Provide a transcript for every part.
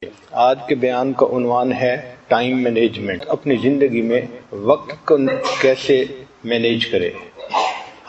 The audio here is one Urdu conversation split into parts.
آج کے بیان کا عنوان ہے ٹائم مینجمنٹ۔ اپنی زندگی میں وقت کو کیسے مینیج کرے۔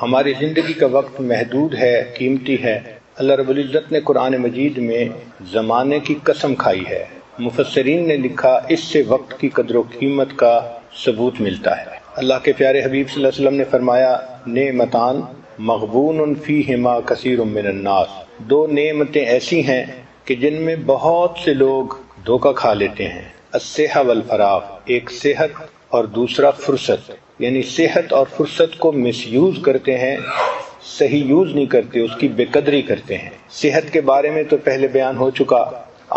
ہماری زندگی کا وقت محدود ہے، قیمتی ہے۔ اللہ رب العزت نے قرآن مجید میں زمانے کی قسم کھائی ہے۔ مفسرین نے لکھا اس سے وقت کی قدر و قیمت کا ثبوت ملتا ہے۔ اللہ کے پیارے حبیب صلی اللہ علیہ وسلم نے فرمایا، نعمتان مغبون فیہما کثیر من الناس، دو نعمتیں ایسی ہیں کہ جن میں بہت سے لوگ دھوکہ کھا لیتے ہیں۔ الصحہ والفراغ، ایک صحت اور دوسرا فرصت، یعنی صحت اور فرصت کو مس یوز کرتے ہیں، صحیح یوز نہیں کرتے، اس کی بے قدری کرتے ہیں۔ صحت کے بارے میں تو پہلے بیان ہو چکا،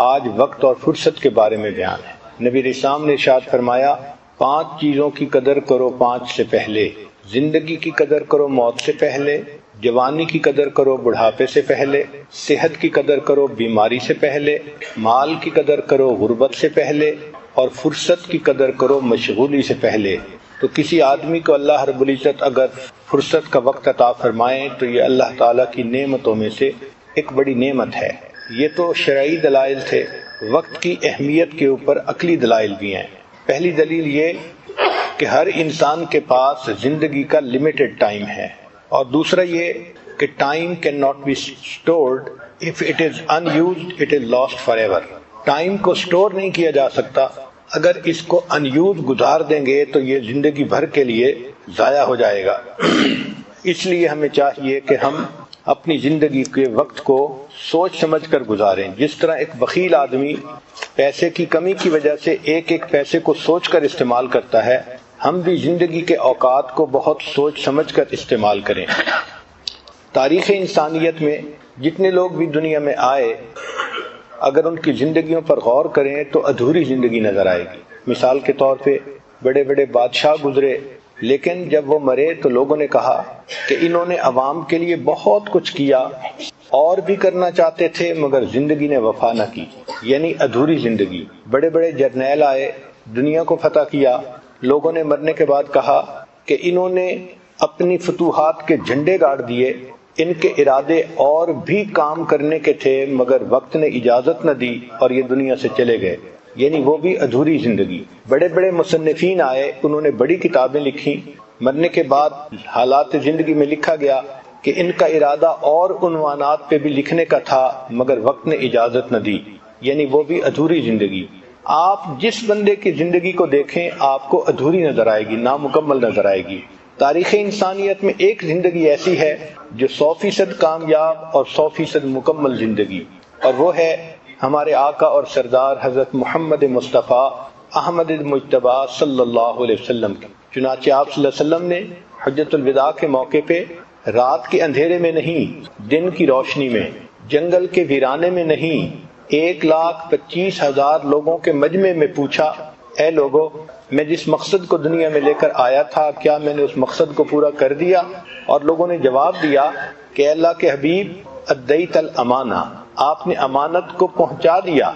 آج وقت اور فرصت کے بارے میں بیان ہے۔ نبی علیہ السلام نے ارشاد فرمایا، 5 چیزوں کی قدر کرو 5 سے پہلے، زندگی کی قدر کرو موت سے پہلے، جوانی کی قدر کرو بڑھاپے سے پہلے، صحت کی قدر کرو بیماری سے پہلے، مال کی قدر کرو غربت سے پہلے، اور فرصت کی قدر کرو مشغولی سے پہلے۔ تو کسی آدمی کو اللہ رب العزت اگر فرصت کا وقت عطا فرمائیں تو یہ اللہ تعالیٰ کی نعمتوں میں سے ایک بڑی نعمت ہے۔ یہ تو شرعی دلائل تھے، وقت کی اہمیت کے اوپر عقلی دلائل بھی ہیں۔ پہلی دلیل یہ کہ ہر انسان کے پاس زندگی کا لمیٹڈ ٹائم ہے، اور دوسرا یہ کہ time can not be stored, if it is unused it is lost forever. Time کو اسٹور نہیں کیا جا سکتا، اگر اس کو ان یوز گزار دیں گے تو یہ زندگی بھر کے لیے ضائع ہو جائے گا۔ اس لیے ہمیں چاہیے کہ ہم اپنی زندگی کے وقت کو سوچ سمجھ کر گزاریں۔ جس طرح ایک بخیل آدمی پیسے کی کمی کی وجہ سے ایک ایک پیسے کو سوچ کر استعمال کرتا ہے، ہم بھی زندگی کے اوقات کو بہت سوچ سمجھ کر استعمال کریں۔ تاریخ انسانیت میں جتنے لوگ بھی دنیا میں آئے، اگر ان کی زندگیوں پر غور کریں تو ادھوری زندگی نظر آئے گی۔ مثال کے طور پہ بڑے بڑے بادشاہ گزرے، لیکن جب وہ مرے تو لوگوں نے کہا کہ انہوں نے عوام کے لیے بہت کچھ کیا، اور بھی کرنا چاہتے تھے مگر زندگی نے وفا نہ کی، یعنی ادھوری زندگی۔ بڑے بڑے جرنیل آئے، دنیا کو فتح کیا، لوگوں نے مرنے کے بعد کہا کہ انہوں نے اپنی فتوحات کے جھنڈے گاڑ دیے، ان کے ارادے اور بھی کام کرنے کے تھے مگر وقت نے اجازت نہ دی اور یہ دنیا سے چلے گئے، یعنی وہ بھی ادھوری زندگی۔ بڑے بڑے مصنفین آئے، انہوں نے بڑی کتابیں لکھی، مرنے کے بعد حالات زندگی میں لکھا گیا کہ ان کا ارادہ اور عنوانات پہ بھی لکھنے کا تھا مگر وقت نے اجازت نہ دی، یعنی وہ بھی ادھوری زندگی۔ آپ جس بندے کی زندگی کو دیکھیں آپ کو ادھوری نظر آئے گی، نامکمل نظر آئے گی۔ تاریخ انسانیت میں ایک زندگی ایسی ہے جو 100% کامیاب اور 100% مکمل زندگی، اور وہ ہے ہمارے آقا اور سردار حضرت محمد مصطفیٰ احمد مجتبیٰ صلی اللہ علیہ وسلم کی۔ چنانچہ آپ صلی اللہ علیہ وسلم نے حجۃ الوداع کے موقع پہ رات کے اندھیرے میں نہیں، دن کی روشنی میں، جنگل کے ویرانے میں نہیں، 1,25,000 لوگوں کے مجمع میں پوچھا، اے لوگو، میں جس مقصد کو دنیا میں لے کر آیا تھا کیا میں نے اس مقصد کو پورا کر دیا؟ اور لوگوں نے جواب دیا کہ اللہ کے حبیب ادیت الامانہ، آپ نے امانت کو پہنچا دیا۔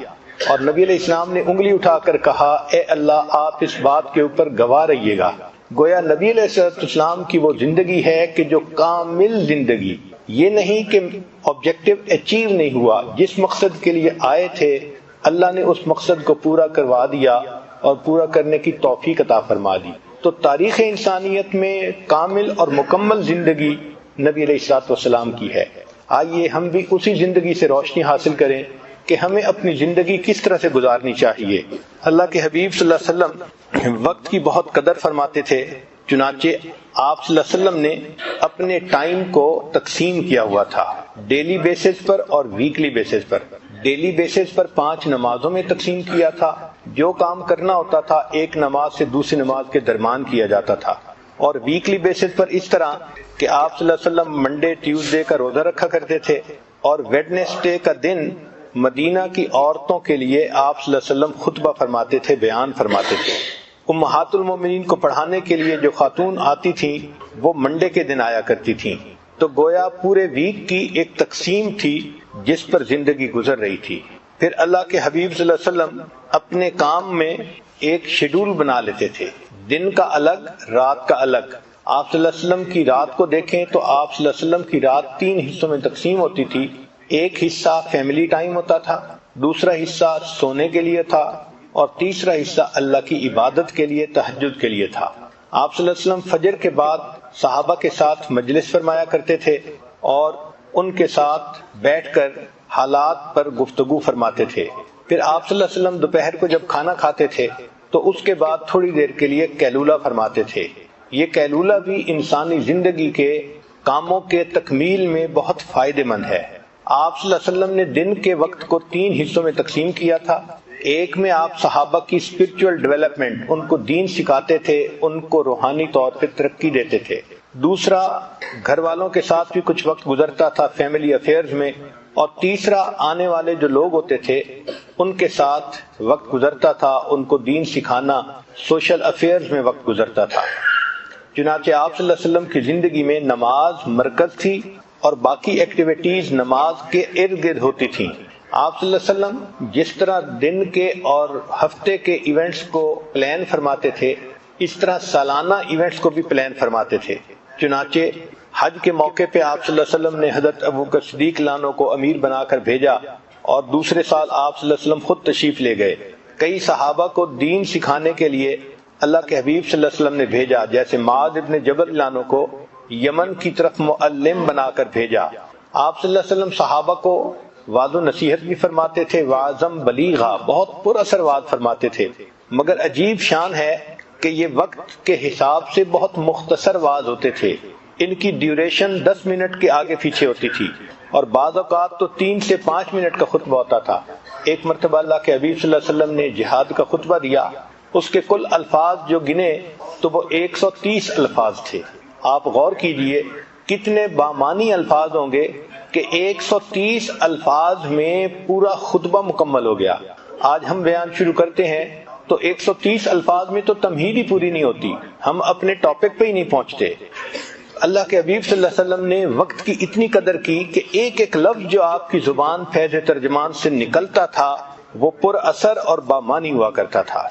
اور نبی علیہ السلام نے انگلی اٹھا کر کہا، اے اللہ آپ اس بات کے اوپر گواہ رہیے گا۔ گویا نبی علیہ السلام کی وہ زندگی ہے کہ جو کامل زندگی، یہ نہیں کہ آبجیکٹو اچیو نہیں ہوا، جس مقصد کے لیے آئے تھے اللہ نے اس مقصد کو پورا کروا دیا اور پورا کرنے کی توفیق عطا فرما دی۔ تو تاریخ انسانیت میں کامل اور مکمل زندگی نبی علیہ السلام کی ہے۔ آئیے ہم بھی اسی زندگی سے روشنی حاصل کریں کہ ہمیں اپنی زندگی کس طرح سے گزارنی چاہیے۔ اللہ کے حبیب صلی اللہ علیہ وسلم وقت کی بہت قدر فرماتے تھے، چنانچہ آپ صلی اللہ علیہ وسلم نے اپنے ٹائم کو تقسیم کیا ہوا تھا، ڈیلی بیسس پر اور ویکلی بیسس پر۔ ڈیلی بیسس پر 5 نمازوں میں تقسیم کیا تھا، جو کام کرنا ہوتا تھا ایک نماز سے دوسری نماز کے درمیان کیا جاتا تھا، اور ویکلی بیسس پر اس طرح کہ آپ صلی اللہ علیہ وسلم منڈے ٹیوزڈے کا روزہ رکھا کرتے تھے، اور ویڈنسڈے کا دن مدینہ کی عورتوں کے لیے آپ صلی اللہ علیہ وسلم خطبہ فرماتے تھے، بیان فرماتے تھے۔ امہات المومنین کو پڑھانے کے لیے جو خاتون آتی تھیں وہ منڈے کے دن آیا کرتی تھیں۔ تو گویا پورے ویک کی ایک تقسیم تھی جس پر زندگی گزر رہی تھی۔ پھر اللہ کے حبیب صلی اللہ علیہ وسلم اپنے کام میں ایک شیڈول بنا لیتے تھے، دن کا الگ، رات کا الگ۔ آپ صلی اللہ علیہ وسلم کی رات کو دیکھیں تو آپ صلی اللہ علیہ وسلم کی رات 3 حصوں میں تقسیم ہوتی تھی۔ ایک حصہ فیملی ٹائم ہوتا تھا، دوسرا حصہ سونے کے لیے تھا اور تیسرا حصہ اللہ کی عبادت کے لیے، تہجد کے لیے تھا۔ آپ صلی اللہ علیہ وسلم فجر کے بعد صحابہ کے ساتھ مجلس فرمایا کرتے تھے اور ان کے ساتھ بیٹھ کر حالات پر گفتگو فرماتے تھے۔ پھر آپ صلی اللہ علیہ وسلم دوپہر کو جب کھانا کھاتے تھے تو اس کے بعد تھوڑی دیر کے لیے قیلولہ فرماتے تھے۔ یہ قیلولہ بھی انسانی زندگی کے کاموں کے تکمیل میں بہت فائدہ مند ہے۔ آپ صلی اللہ علیہ وسلم نے دن کے وقت کو 3 حصوں میں تقسیم کیا تھا۔ ایک میں آپ صحابہ کی اسپرچول ڈیولپمنٹ، ان کو دین سکھاتے تھے، ان کو روحانی طور پہ ترقی دیتے تھے۔ دوسرا گھر والوں کے ساتھ بھی کچھ وقت گزرتا تھا فیملی افیئرز میں، اور تیسرا آنے والے جو لوگ ہوتے تھے ان کے ساتھ وقت گزرتا تھا، ان کو دین سکھانا، سوشل افیئرز میں وقت گزرتا تھا۔ چنانچہ آپ صلی اللہ علیہ وسلم کی زندگی میں نماز مرکز تھی اور باقی ایکٹیویٹیز نماز کے ارد گرد ہوتی تھیں۔ آپ صلی اللہ علیہ وسلم جس طرح دن کے اور ہفتے کے ایونٹس کو پلان فرماتے تھے، اس طرح سالانہ ایونٹس کو بھی پلان فرماتے تھے۔ چنانچہ حج کے موقع پہ آپ صلی اللہ علیہ وسلم نے حضرت ابوبکر صدیق لانو کو امیر بنا کر بھیجا اور دوسرے سال آپ صلی اللہ علیہ وسلم خود تشریف لے گئے۔ کئی صحابہ کو دین سکھانے کے لیے اللہ کے حبیب صلی اللہ علیہ وسلم نے بھیجا، جیسے معاذ ابن جبل لانو کو یمن کی طرف معلم بنا کر بھیجا۔ آپ صلی اللہ علیہ وسلم صحابہ کو وعظ و نصیحت بھی فرماتے تھے، وعظم بلیغا، بہت پر اثر وعظ فرماتے تھے، مگر عجیب شان ہے کہ یہ وقت کے حساب سے بہت مختصر وعظ ہوتے تھے۔ ان کی ڈیوریشن 10 منٹ کے آگے پیچھے ہوتی تھی اور بعض اوقات تو 3 سے 5 منٹ کا خطبہ ہوتا تھا۔ ایک مرتبہ اللہ کے حبیب صلی اللہ علیہ وسلم نے جہاد کا خطبہ دیا، اس کے کل الفاظ جو گنے تو وہ 130 الفاظ تھے۔ آپ غور کیجئے کتنے بامانی الفاظ ہوں گے کہ 130 الفاظ میں پورا خطبہ مکمل ہو گیا۔ آج ہم بیان شروع کرتے ہیں تو 130 الفاظ میں تو تمہید ہی پوری نہیں ہوتی، ہم اپنے ٹاپک پہ ہی نہیں پہنچتے۔ اللہ کے حبیب صلی اللہ علیہ وسلم نے وقت کی اتنی قدر کی کہ ایک ایک لفظ جو آپ کی زبان فیض ترجمان سے نکلتا تھا وہ پر اثر اور بامانی ہوا کرتا تھا۔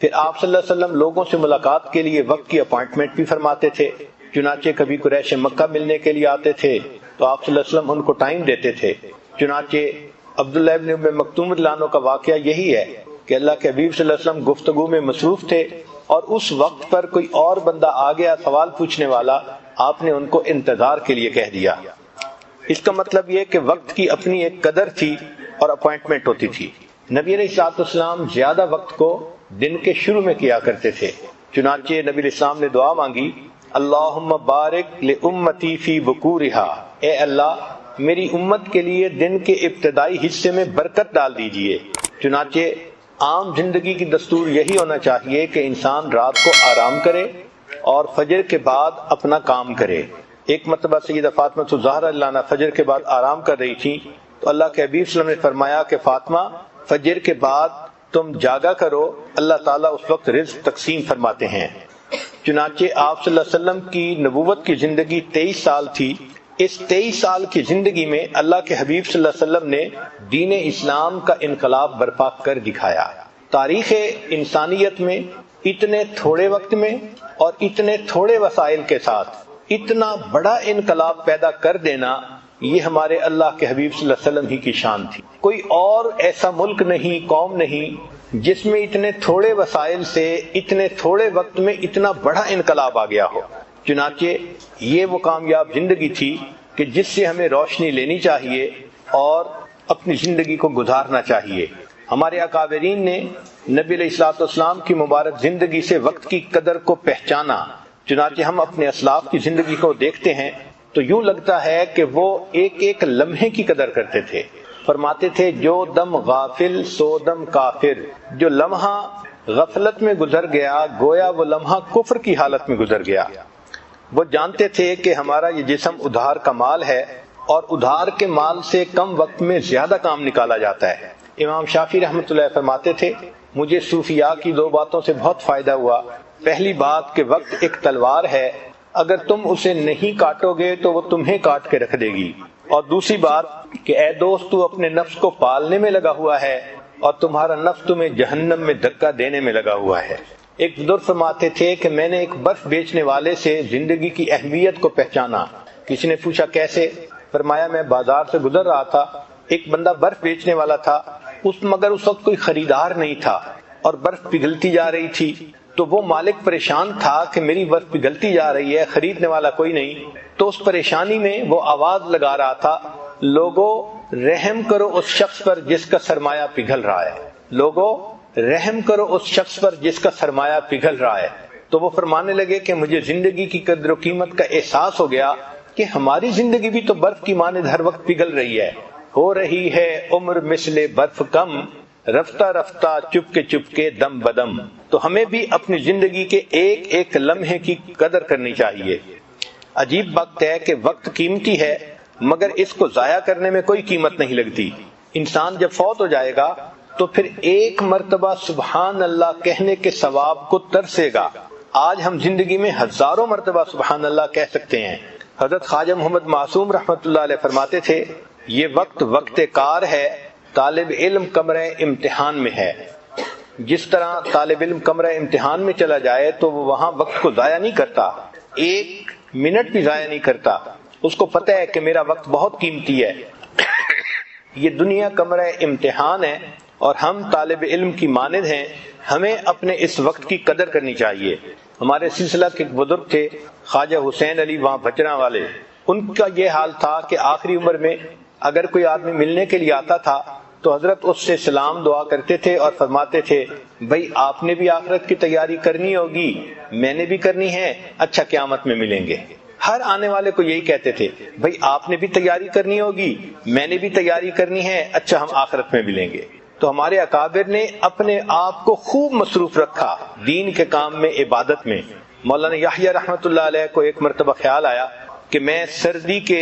پھر آپ صلی اللہ علیہ وسلم لوگوں سے ملاقات کے لیے وقت کی اپائنٹمنٹ بھی فرماتے تھے۔ چنانچہ کبھی قریش مکہ ملنے کے لیے آتے تھے تو آپ صلی اللہ علیہ وسلم ان کو ٹائم دیتے تھے۔ چنانچہ عبداللہ ابن ام مکتوم لانو کا واقعہ یہی ہے کہ اللہ کے حبیب صلی اللہ علیہ وسلم گفتگو میں مصروف تھے اور اس وقت پر کوئی اور بندہ آ گیا سوال پوچھنے والا، آپ نے ان کو انتظار کے لیے کہہ دیا۔ اس کا مطلب یہ کہ وقت کی اپنی ایک قدر تھی اور اپوائنٹمنٹ ہوتی تھی۔ نبی علیہ الصلوۃ والسلام زیادہ وقت کو دن کے شروع میں کیا کرتے تھے۔ چنانچہ نبی علیہ السلام نے دعا مانگی، اللہم بارک لامتی فی بکورہا، اے اللہ میری امت کے لیے دن کے ابتدائی حصے میں برکت ڈال دیجئے۔ چنانچہ عام زندگی کی دستور یہی ہونا چاہیے کہ انسان رات کو آرام کرے اور فجر کے بعد اپنا کام کرے۔ ایک مرتبہ سیدہ فاطمہ الزہرا اللہ عنہا فجر کے بعد آرام کر رہی تھی تو اللہ کے حبیب صلی اللہ علیہ وسلم نے فرمایا کہ فاطمہ فجر کے بعد تم جاگا کرو، اللہ تعالیٰ اس وقت رزق تقسیم فرماتے ہیں۔ چنانچہ آپ صلی اللہ علیہ وسلم کی نبوت کی زندگی 23 سال تھی۔ اس 23 سال کی زندگی میں اللہ کے حبیب صلی اللہ علیہ وسلم نے دین اسلام کا انقلاب برپا کر دکھایا۔ تاریخ انسانیت میں اتنے تھوڑے وقت میں اور اتنے تھوڑے وسائل کے ساتھ اتنا بڑا انقلاب پیدا کر دینا، یہ ہمارے اللہ کے حبیب صلی اللہ علیہ وسلم ہی کی شان تھی۔ کوئی اور ایسا ملک نہیں، قوم نہیں جس میں اتنے تھوڑے وسائل سے اتنے تھوڑے وقت میں اتنا بڑا انقلاب آ گیا ہو۔ چنانچہ یہ وہ کامیاب زندگی تھی کہ جس سے ہمیں روشنی لینی چاہیے اور اپنی زندگی کو گزارنا چاہیے۔ ہمارے اکابرین نے نبی علیہ الصلوۃ والسلام کی مبارک زندگی سے وقت کی قدر کو پہچانا۔ چنانچہ ہم اپنے اسلاف کی زندگی کو دیکھتے ہیں تو یوں لگتا ہے کہ وہ ایک ایک لمحے کی قدر کرتے تھے۔ فرماتے تھے جو دم غافل سو دم کافر، جو لمحہ غفلت میں گزر گیا گویا وہ لمحہ کفر کی حالت میں گزر گیا۔ وہ جانتے تھے کہ ہمارا یہ جسم ادھار کا مال ہے اور ادھار کے مال سے کم وقت میں زیادہ کام نکالا جاتا ہے۔ امام شافعی رحمۃ اللہ فرماتے تھے مجھے صوفیاء کی 2 باتوں سے بہت فائدہ ہوا۔ پہلی بات کہ وقت ایک تلوار ہے، اگر تم اسے نہیں کاٹو گے تو وہ تمہیں کاٹ کے رکھ دے گی، اور دوسری بات کہ اے دوست تو اپنے نفس کو پالنے میں لگا ہوا ہے اور تمہارا نفس تمہیں جہنم میں دھکا دینے میں لگا ہوا ہے۔ ایک بزرگ فرماتے تھے کہ میں نے ایک برف بیچنے والے سے زندگی کی اہمیت کو پہچانا۔ کسی نے پوچھا کیسے؟ فرمایا میں بازار سے گزر رہا تھا ایک بندہ برف بیچنے والا تھا، مگر اس وقت کوئی خریدار نہیں تھا اور برف پگھلتی جا رہی تھی، تو وہ مالک پریشان تھا کہ میری برف پگھلتی جا رہی ہے، خریدنے والا کوئی نہیں۔ تو اس پریشانی میں وہ آواز لگا رہا تھا، لوگوں رحم کرو اس شخص پر جس کا سرمایہ پگھل رہا ہے، لوگوں رحم کرو اس شخص پر جس کا سرمایہ پگھل رہا ہے۔ تو وہ فرمانے لگے کہ مجھے زندگی کی قدر و قیمت کا احساس ہو گیا کہ ہماری زندگی بھی تو برف کی مانند ہر وقت پگھل رہی ہے، ہو رہی ہے عمر مثل برف کم، رفتہ رفتہ چپ کے دم بدم۔ تو ہمیں بھی اپنی زندگی کے ایک ایک لمحے کی قدر کرنی چاہیے۔ عجیب وقت ہے کہ وقت قیمتی ہے مگر اس کو ضائع کرنے میں کوئی قیمت نہیں لگتی۔ انسان جب فوت ہو جائے گا تو پھر ایک مرتبہ سبحان اللہ کہنے کے ثواب کو ترسے گا۔ آج ہم زندگی میں ہزاروں مرتبہ سبحان اللہ کہہ سکتے ہیں۔ حضرت خواجہ محمد معصوم رحمۃ اللہ علیہ فرماتے تھے، یہ وقت کار ہے، طالب علم کمرہ امتحان میں ہے۔ جس طرح طالب علم کمرہ امتحان میں چلا جائے تو وہ وہاں وقت کو ضائع نہیں کرتا، ایک منٹ بھی ضائع نہیں کرتا، اس کو پتہ ہے کہ میرا وقت بہت قیمتی ہے۔ یہ دنیا کمرہ امتحان ہے اور ہم طالب علم کی مانند ہیں، ہمیں اپنے اس وقت کی قدر کرنی چاہیے۔ ہمارے سلسلہ کے ایک بزرگ تھے خواجہ حسین علی وہاں بچرا والے، ان کا یہ حال تھا کہ آخری عمر میں اگر کوئی آدمی ملنے کے لیے آتا تھا تو حضرت اس سے سلام دعا کرتے تھے اور فرماتے تھے، بھائی آپ نے بھی آخرت کی تیاری کرنی ہوگی، میں نے بھی کرنی ہے، اچھا قیامت میں ملیں گے۔ ہر آنے والے کو یہی کہتے تھے، بھائی آپ نے بھی تیاری کرنی ہوگی، میں نے بھی تیاری کرنی ہے، اچھا ہم آخرت میں ملیں گے۔ تو ہمارے اکابر نے اپنے آپ کو خوب مصروف رکھا دین کے کام میں، عبادت میں۔ مولانا یحییٰ رحمۃ اللہ علیہ کو ایک مرتبہ خیال آیا کہ میں سردی کے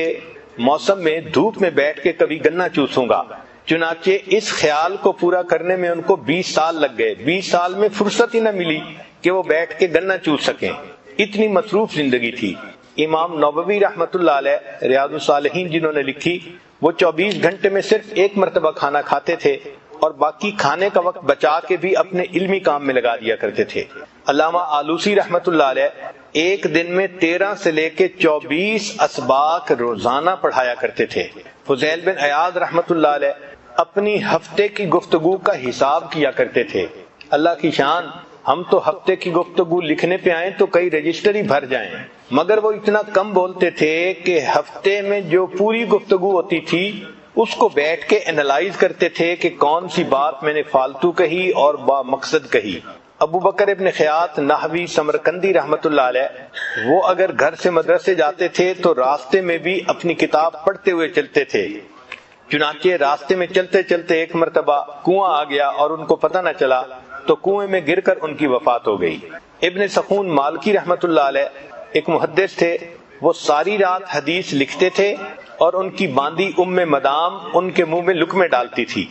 موسم میں دھوپ میں بیٹھ کے کبھی گنا چوسوں گا، چنانچہ اس خیال کو پورا کرنے میں ان کو 20 سال لگ گئے۔ 20 سال میں فرصت ہی نہ ملی کہ وہ بیٹھ کے گنا چوس سکیں، اتنی مصروف زندگی تھی۔ امام نووی رحمۃ اللہ علیہ ریاض الصالحین جنہوں نے لکھی، وہ 24 گھنٹے میں صرف ایک مرتبہ کھانا کھاتے تھے اور باقی کھانے کا وقت بچا کے بھی اپنے علمی کام میں لگا دیا کرتے تھے۔ علامہ آلوسی رحمۃ اللہ علیہ ایک دن میں 13 سے لے کے 24 اسباق روزانہ پڑھایا کرتے تھے۔ فضیل بن عیاض رحمۃ اللہ علیہ اپنی ہفتے کی گفتگو کا حساب کیا کرتے تھے۔ اللہ کی شان، ہم تو ہفتے کی گفتگو لکھنے پہ آئیں تو کئی رجسٹر ہی بھر جائیں، مگر وہ اتنا کم بولتے تھے کہ ہفتے میں جو پوری گفتگو ہوتی تھی اس کو بیٹھ کے انالائز کرتے تھے کہ کون سی بات میں نے فالتو کہی اور با مقصد کہی۔ ابو بکر ابن خیاط نحوی سمرقندی رحمۃ اللہ علیہ، وہ اگر گھر سے مدرسے جاتے تھے تو راستے میں بھی اپنی کتاب پڑھتے ہوئے چلتے تھے۔ چنانچہ راستے میں چلتے چلتے ایک مرتبہ کنواں آ گیا اور ان کو پتہ نہ چلا تو کنویں میں گر کر ان کی وفات ہو گئی۔ ابن سخون مالکی رحمۃ اللہ علیہ ایک محدث تھے، وہ ساری رات حدیث لکھتے تھے اور ان کی باندی مدام ان کے منہ میں لقمے ڈالتی تھی۔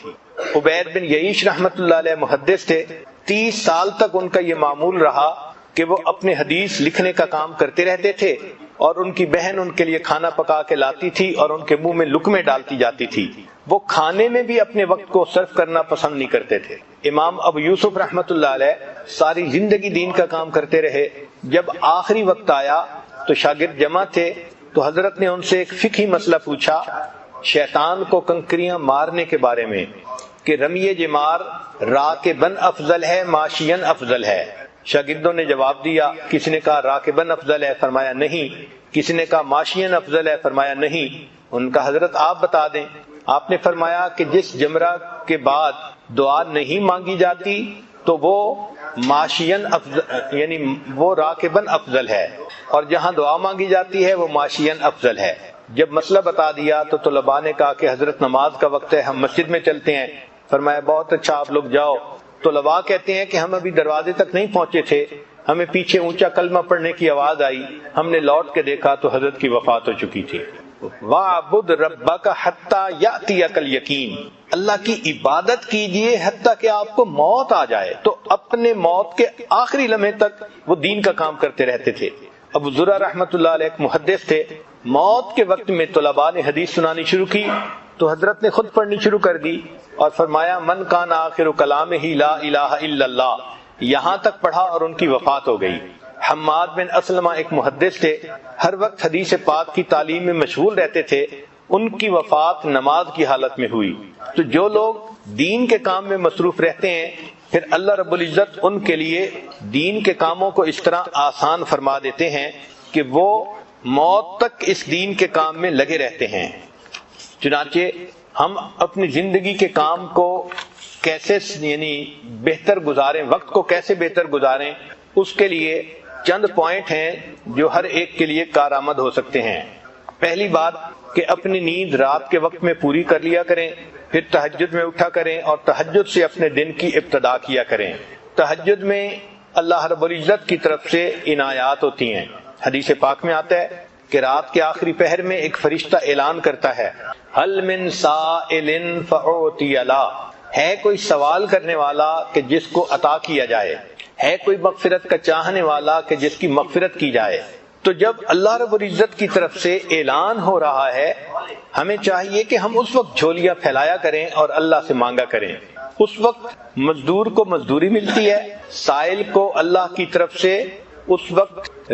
عبید بن یعیش رحمۃ اللہ علیہ محدث تھے، 30 سال تک ان کا یہ معمول رہا کہ وہ اپنے حدیث لکھنے کا کام کرتے رہتے تھے اور ان کی بہن ان کے لیے کھانا پکا کے لاتی تھی اور ان کے منہ میں لقمے ڈالتی جاتی تھی۔ وہ کھانے میں بھی اپنے وقت کو صرف کرنا پسند نہیں کرتے تھے۔ امام ابو یوسف رحمۃ اللہ علیہ ساری زندگی دین کا کام کرتے رہے، جب آخری وقت آیا تو شاگرد جمع تھے تو حضرت نے ان سے ایک فقہی مسئلہ پوچھا شیطان کو کنکریاں مارنے کے بارے میں کہ رمیے جمار راکبن افضل ہے ماشین افضل ہے۔ شاگردوں نے جواب دیا، کسی نے کہا راکبن افضل ہے، فرمایا نہیں، کسی نے کہا ماشین افضل ہے، فرمایا نہیں۔ ان کا حضرت آپ بتا دیں۔ آپ نے فرمایا کہ جس جمرہ کے بعد دعا نہیں مانگی جاتی تو وہ ماشین افضل یعنی وہ راکبن افضل ہے، اور جہاں دعا مانگی جاتی ہے وہ ماشین افضل ہے۔ جب مسئلہ بتا دیا تو طلباء نے کہا کہ حضرت نماز کا وقت ہے، ہم مسجد میں چلتے ہیں۔ فرمایا بہت اچھا، آپ لوگ جاؤ۔ طلباء کہتے ہیں کہ ہم ابھی دروازے تک نہیں پہنچے تھے، ہمیں پیچھے اونچا کلمہ پڑھنے کی آواز آئی، ہم نے لوٹ کے دیکھا تو حضرت کی وفات ہو چکی تھی۔ وَاعْبُدْ رَبَّكَ حَتَّى يَأْتِيَكَ الْيَقِينُ، اللہ کی عبادت کیجئے حتیٰ کہ آپ کو موت آ جائے۔ تو اپنے موت کے آخری لمحے تک وہ دین کا کام کرتے رہتے تھے۔ ابو زرع رحمۃ اللہ علیہ ایک محدث تھے، موت کے وقت میں طلباء نے حدیث سنانی شروع کی تو حضرت نے خود پڑھنی شروع کر دی اور فرمایا من کان آخر کلامہ لا الہ الا اللہ، یہاں تک پڑھا اور ان کی وفات ہو گئی۔ حماد بن اسلمہ ایک محدث تھے، ہر وقت حدیث پاک کی تعلیم میں مشغول رہتے تھے ان کی وفات نماز کی حالت میں ہوئی۔ تو جو لوگ دین کے کام میں مصروف رہتے ہیں پھر اللہ رب العزت ان کے لیے دین کے کاموں کو اس طرح آسان فرما دیتے ہیں کہ وہ موت تک اس دین کے کام میں لگے رہتے ہیں۔ چنانچہ ہم اپنی زندگی کے کام کو کیسے بہتر گزاریں، وقت کو کیسے بہتر گزاریں، اس کے لیے چند پوائنٹ ہیں جو ہر ایک کے لیے کارآمد ہو سکتے ہیں۔ پہلی بات کہ اپنی نیند رات کے وقت میں پوری کر لیا کریں، پھر تہجد میں اٹھا کریں اور تہجد سے اپنے دن کی ابتدا کیا کریں۔ تہجد میں اللہ رب العزت کی طرف سے عنایات ہوتی ہیں۔ حدیث پاک میں آتا ہے کہ رات کے آخری پہر میں ایک فرشتہ اعلان کرتا ہے، هل من سائل فأعطی له، ہے کوئی سوال کرنے والا کہ جس کو عطا کیا جائے، ہے کوئی مغفرت کا چاہنے والا کہ جس کی مغفرت کی جائے۔ تو جب اللہ رب العزت کی طرف سے اعلان ہو رہا ہے ہمیں چاہیے کہ ہم اس وقت جھولیاں پھیلایا کریں اور اللہ سے مانگا کریں۔ اس وقت مزدور کو مزدوری ملتی ہے، سائل کو اللہ کی طرف سے اس وقت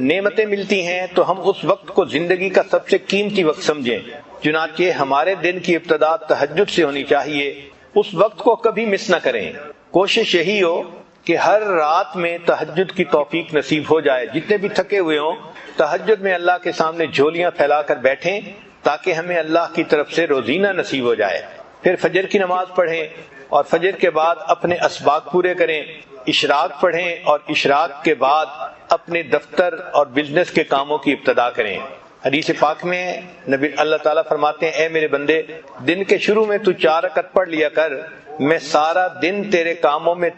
نعمتیں ملتی ہیں، تو ہم اس وقت کو زندگی کا سب سے قیمتی وقت سمجھیں۔ چنانچہ ہمارے دن کی ابتدا تہجد سے ہونی چاہیے، اس وقت کو کبھی مس نہ کریں۔ کوشش یہی ہو کہ ہر رات میں تہجد کی توفیق نصیب ہو جائے، جتنے بھی تھکے ہوئے ہوں تہجد میں اللہ کے سامنے جھولیاں پھیلا کر بیٹھیں تاکہ ہمیں اللہ کی طرف سے روزینہ نصیب ہو جائے۔ پھر فجر کی نماز پڑھیں اور فجر کے بعد اپنے اسباق پورے کریں، اشراق پڑھیں اور اشراق کے بعد اپنے دفتر اور بزنس کے کاموں کی ابتدا کریں۔ حدیث پاک میں نبی اللہ تعالیٰ فرماتے ہیں، اے میرے بندے، دن کے شروع میں تو 4 رکعت پڑھ لیا کر، میں سارا دن تیرے کاموں میں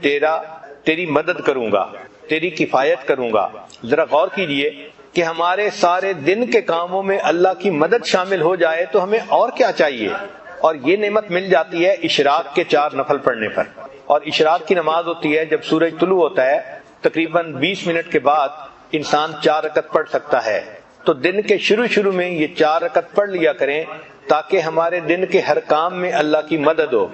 تیری مدد کروں گا، تیری کفایت کروں گا۔ ذرا غور کیجئے کہ ہمارے سارے دن کے کاموں میں اللہ کی مدد شامل ہو جائے تو ہمیں اور کیا چاہیے۔ اور یہ نعمت مل جاتی ہے اشراق کے 4 نفل پڑھنے پر۔ اور اشراق کی نماز ہوتی ہے جب سورج طلوع ہوتا ہے، تقریباً 20 منٹ کے بعد انسان 4 رکعت پڑھ سکتا ہے۔ تو دن کے شروع میں یہ 4 رکعت پڑھ لیا کریں تاکہ ہمارے دن کے ہر کام میں اللہ کی مدد ہو۔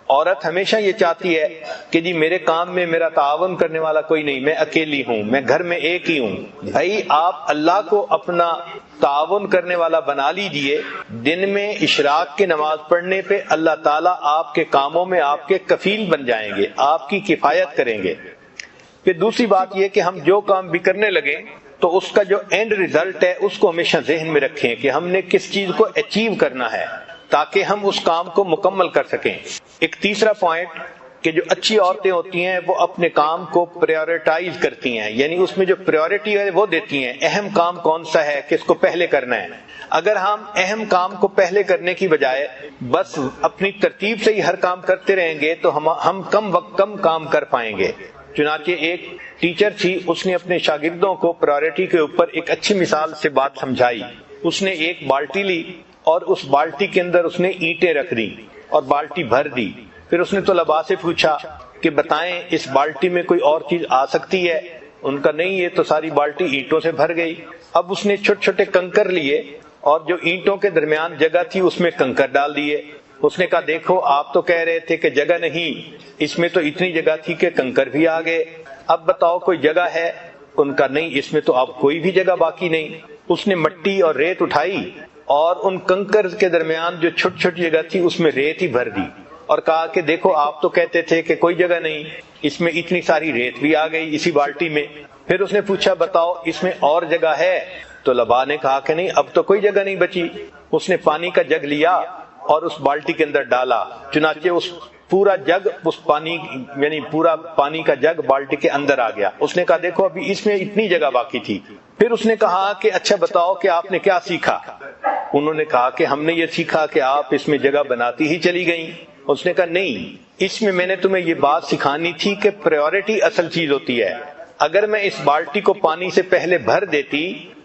عورت ہمیشہ یہ چاہتی ہے کہ جی میرے کام میں میرا تعاون کرنے والا کوئی نہیں، میں اکیلی ہوں، میں گھر میں ایک ہی ہوں۔ بھائی آپ اللہ کو اپنا تعاون کرنے والا بنا لیجئے، دن میں اشراق کی نماز پڑھنے پہ اللہ تعالیٰ آپ کے کاموں میں آپ کے کفیل بن جائیں گے، آپ کی کفایت کریں گے۔ پھر دوسری بات یہ کہ ہم جو کام بھی کرنے لگیں تو اس کا جو اینڈ ریزلٹ ہے اس کو ہمیشہ ذہن میں رکھیں کہ ہم نے کس چیز کو اچیو کرنا ہے تاکہ ہم اس کام کو مکمل کر سکیں۔ ایک تیسرا پوائنٹ کہ جو اچھی عورتیں ہوتی ہیں وہ اپنے کام کو پریورٹائز کرتی ہیں، یعنی اس میں جو پریورٹی ہے وہ دیتی ہیں، اہم کام کون سا ہے، کس کو پہلے کرنا ہے۔ اگر ہم اہم کام کو پہلے کرنے کی بجائے بس اپنی ترتیب سے ہی ہر کام کرتے رہیں گے تو ہم کم وقت کم کام کر پائیں گے۔ چنانچہ ایک ٹیچر تھی، اس نے اپنے شاگردوں کو پریورٹی کے اوپر ایک اچھی مثال سے بات سمجھائی۔ اس نے ایک بالٹی لی اور اس بالٹی کے اندر اس نے اینٹیں رکھ دی اور بالٹی بھر دی۔ پھر اس نے طلباء سے پوچھا کہ بتائیں اس بالٹی میں کوئی اور چیز آ سکتی ہے؟ ان کا نہیں، یہ تو ساری بالٹی اینٹوں سے بھر گئی۔ اب اس نے چھوٹے چھوٹے کنکر لیے اور جو اینٹوں کے درمیان جگہ تھی اس میں کنکر ڈال دیے۔ اس نے کہا دیکھو آپ تو کہہ رہے تھے کہ جگہ نہیں، اس میں تو اتنی جگہ تھی کہ کنکر بھی آ گئے، اب بتاؤ کوئی جگہ ہے؟ ان کا نہیں، اس میں تو اب کوئی بھی جگہ باقی نہیں۔ اس نے مٹی اور ریت اٹھائی اور ان کنکر کے درمیان جو چھوٹی چھوٹی جگہ تھی اس میں ریت ہی بھر دی اور کہا کہ دیکھو آپ تو کہتے تھے کہ کوئی جگہ نہیں، اس میں اتنی ساری ریت بھی آ گئی اسی بالٹی میں۔ پھر اس نے پوچھا بتاؤ اس میں اور جگہ ہے؟ تو طلباء نے کہا کہ نہیں، اب تو کوئی جگہ نہیں بچی۔ اس نے پانی کا جگ لیا اور اس بالٹی کے اندر ڈالا، چنانچہ اس پورا جگ اس پانی یعنی پورا پانی کا جگ بالٹی کے اندر آ گیا۔ اس نے کہا دیکھو ابھی اس میں اتنی جگہ باقی تھی۔ پھر اس نے کہا کہ اچھا بتاؤ کہ آپ نے کیا سیکھا؟ انہوں نے کہا کہ ہم نے یہ سیکھا کہ آپ اس میں جگہ بناتی ہی چلی گئیں۔ اس نے کہا نہیں، اس میں نے تمہیں یہ بات سکھانی تھی کہ پریورٹی اصل چیز ہوتی ہے۔ اگر میں اس بالٹی کو پانی سے پہلے بھر دیتی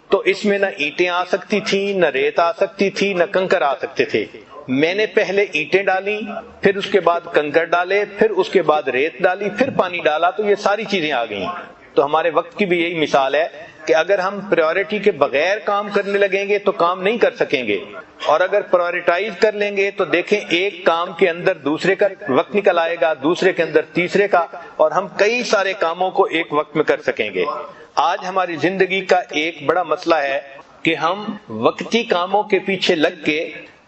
تو اس میں نہ اینٹیں آ سکتی تھی، نہ ریت آ سکتی تھی، نہ کنکر آ سکتے تھے۔ میں نے پہلے اینٹیں ڈالی، پھر اس کے بعد کنکر ڈالے، پھر اس کے بعد ریت ڈالی، پھر پانی ڈالا، تو یہ ساری چیزیں آ گئیں۔ تو ہمارے وقت کی بھی یہی مثال ہے کہ اگر ہم پریورٹی کے بغیر کام کرنے لگیں گے تو کام نہیں کر سکیں گے، اور اگر پریورٹائز کر لیں گے تو دیکھیں ایک کام کے اندر دوسرے کا وقت نکل آئے گا، دوسرے کے اندر تیسرے کا، اور ہم کئی سارے کاموں کو ایک وقت میں کر سکیں گے۔ آج ہماری زندگی کا ایک بڑا مسئلہ ہے کہ ہم وقتی کاموں کے پیچھے لگ کے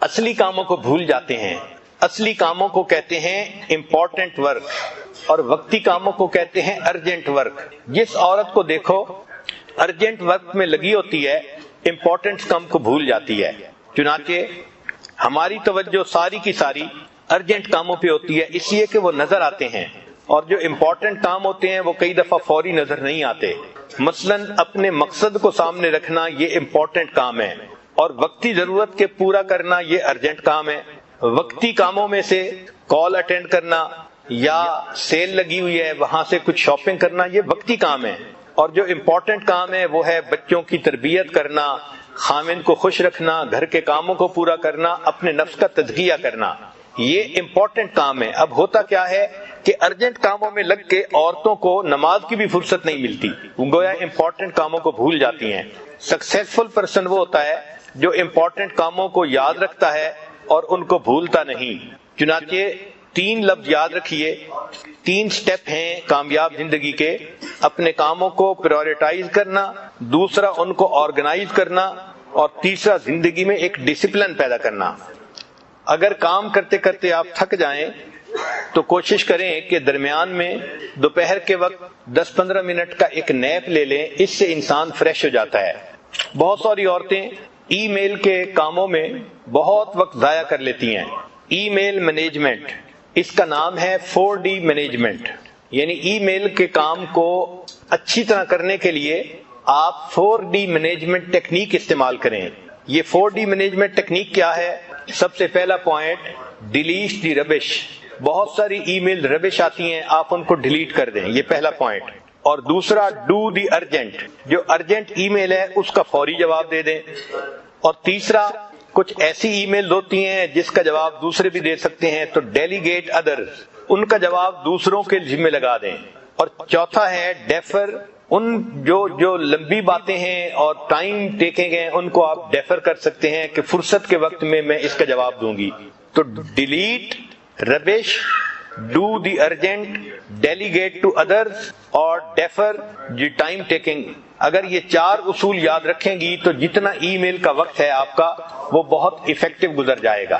اصلی کاموں کو بھول جاتے ہیں. اصلی کاموں کو کہتے ہیں امپورٹنٹ ورک اور وقتی کاموں کو کہتے ہیں ارجنٹ ورک. جس عورت کو دیکھو ارجنٹ ورک میں لگی ہوتی ہے امپورٹنٹ کام کو بھول جاتی ہے. چنانچہ ہماری توجہ ساری کی ساری ارجنٹ کاموں پہ ہوتی ہے، اس لیے کہ وہ نظر آتے ہیں، اور جو امپورٹنٹ کام ہوتے ہیں وہ کئی دفعہ فوری نظر نہیں آتے. مثلا اپنے مقصد کو سامنے رکھنا یہ امپورٹنٹ کام ہے، اور وقتی ضرورت کے پورا کرنا یہ ارجنٹ کام ہے. وقتی کاموں میں سے کال اٹینڈ کرنا یا سیل لگی ہوئی ہے وہاں سے کچھ شاپنگ کرنا یہ وقتی کام ہے، اور جو امپورٹنٹ کام ہے وہ ہے بچوں کی تربیت کرنا، خامن کو خوش رکھنا، گھر کے کاموں کو پورا کرنا، اپنے نفس کا تزکیہ کرنا. یہ امپورٹنٹ کام ہے. اب ہوتا کیا ہے کہ ارجنٹ کاموں میں لگ کے عورتوں کو نماز کی بھی فرصت نہیں ملتی، گویا امپورٹنٹ کاموں کو بھول جاتی ہیں. سکسیسفل پرسن وہ ہوتا ہے جو امپورٹنٹ کاموں کو یاد رکھتا ہے اور ان کو بھولتا نہیں. چنانچہ 3 لفظ یاد رکھیے، 3 سٹیپ ہیں کامیاب زندگی کے: اپنے کاموں کو پرائورٹائز کرنا، دوسرا ان کو آرگنائز کرنا، اور تیسرا زندگی میں ایک ڈسپلن پیدا کرنا. اگر کام کرتے کرتے آپ تھک جائیں تو کوشش کریں کہ درمیان میں دوپہر کے وقت 10-15 منٹ کا ایک نیپ لے لیں، اس سے انسان فریش ہو جاتا ہے. بہت ساری عورتیں ای میل کے کاموں میں بہت وقت ضائع کر لیتی ہیں. ای میل مینجمنٹ، اس کا نام ہے 4D مینجمنٹ، یعنی ای میل کے کام کو اچھی طرح کرنے کے لیے آپ 4D مینجمنٹ ٹیکنیک استعمال کریں. یہ 4D مینجمنٹ ٹیکنیک کیا ہے؟ سب سے پہلا پوائنٹ، ڈیلیٹ دی ربش. بہت ساری ای میل ربش آتی ہیں، آپ ان کو ڈیلیٹ کر دیں، یہ پہلا پوائنٹ. اور دوسرا، ڈو دی ارجنٹ، جو ارجنٹ ای میل ہے اس کا فوری جواب دے دیں. اور تیسرا، کچھ ایسی ای میل ہوتی ہیں جس کا جواب دوسرے بھی دے سکتے ہیں، تو ڈیلیگیٹ ادرز، ان کا جواب دوسروں کے ذمہ لگا دیں. اور چوتھا ہے ڈیفر، ان جو لمبی باتیں ہیں اور ٹائم ٹیکنگ ہیں ان کو آپ ڈیفر کر سکتے ہیں کہ فرصت کے وقت میں اس کا جواب دوں گی. تو delete, rubbish, do the urgent, delegate to others اور ڈیفر دی ٹائم ٹیکنگ. اگر یہ 4 اصول یاد رکھیں گی تو جتنا ای میل کا وقت ہے آپ کا وہ بہت ایفیکٹو گزر جائے گا.